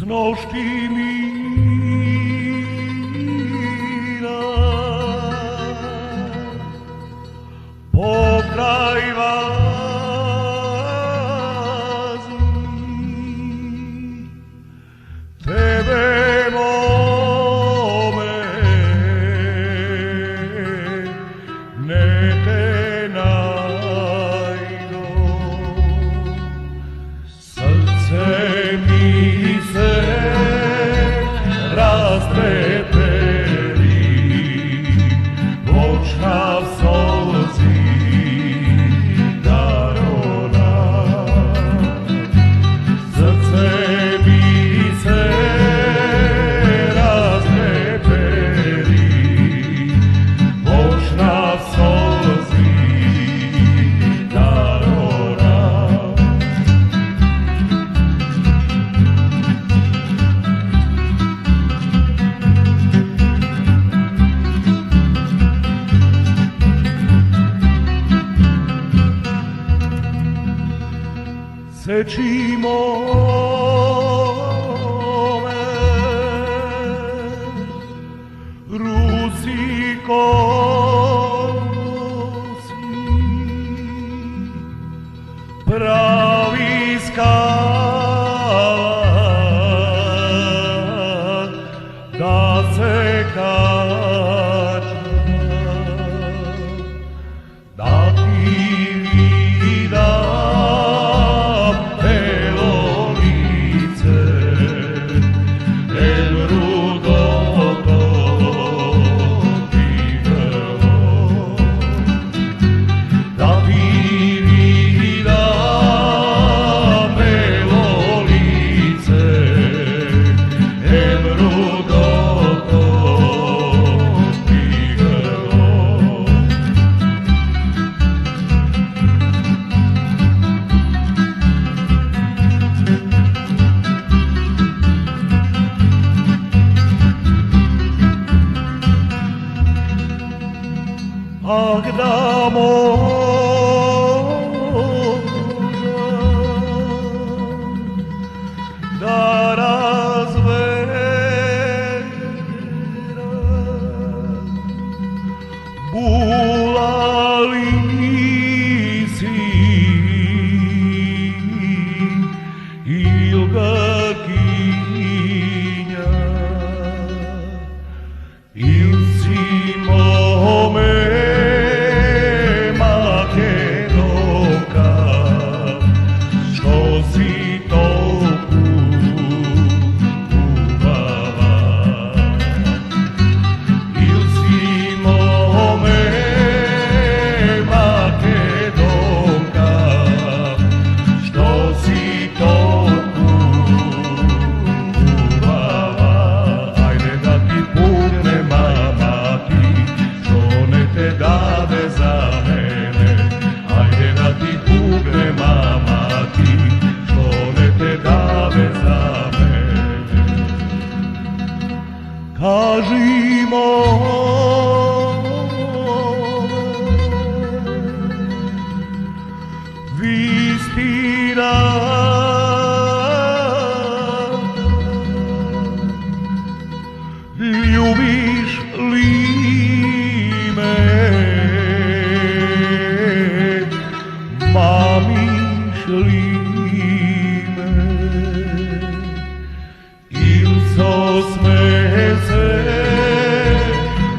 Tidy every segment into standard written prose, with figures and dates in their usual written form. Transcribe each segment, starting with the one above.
snoški mira pokraj vazni, tebe mome ne te najdo, srce mi se raztreperi, očna solzi darona, srce mi se raztreperi, očna solzi darona. Sečimo me, ruci kosi, pravi skala, da se kača, da ti vidam belo lice, el rudoto ti grlo, da ti vidam belo lice, el rudoto ti grlo. Ах, да možda da razvera bulali si ilgakinja, il si mome kažimo Vispira, ljubiš li me, mamiš li me, il so smese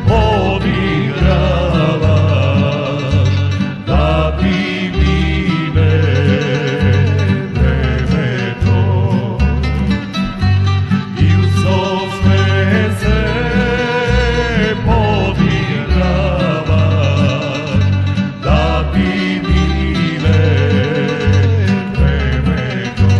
odigravaš, da ti mine vreme to, il so smese podigravaš, da ti mine vreme to.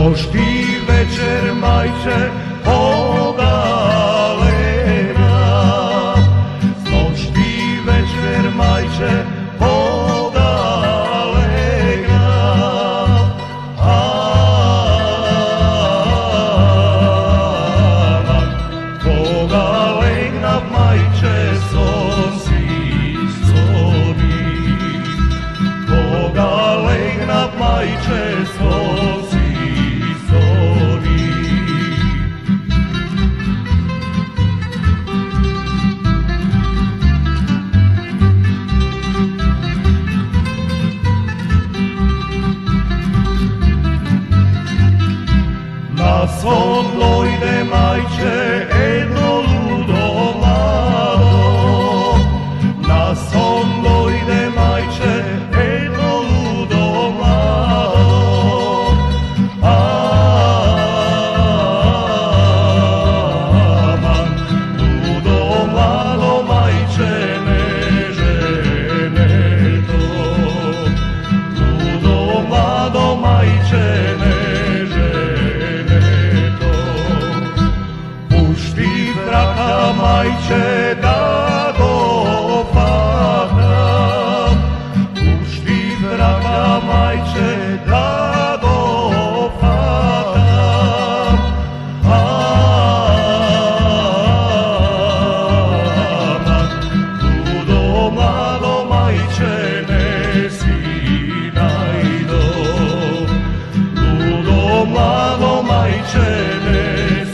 Nošti večer, majče, pogalena. Nošti večer, majče, pogalena. Pogalena, majče, sosi soni. Pogalena, majče, sosi soni. Na son dojde, majče, jedno ludo mlado. Na son dojde, majče, jedno ludo mlado. Aman, ludo mlado, majče, ne žene to. Ludo mlado, majče, ne žene to. Pušti traka, majče, da go fatam. Pušti traka, majče, da go fatam. Aman, ludo mlado, majče, ne si najdo. Ludo mlado, majče, ne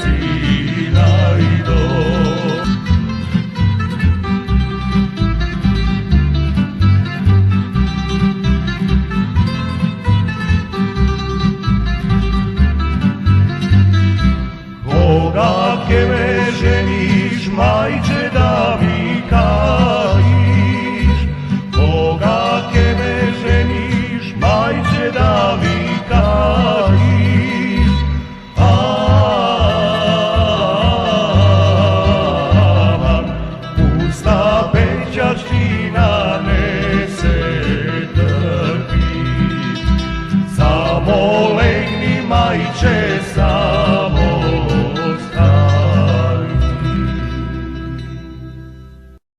si najdo. Koga ke me ženiš, majče, da mi kažiš. Koga ke me ženiš, majče, da mi kažiš. Aman, pusta pečaština ne se trpi. Samo legni, majče,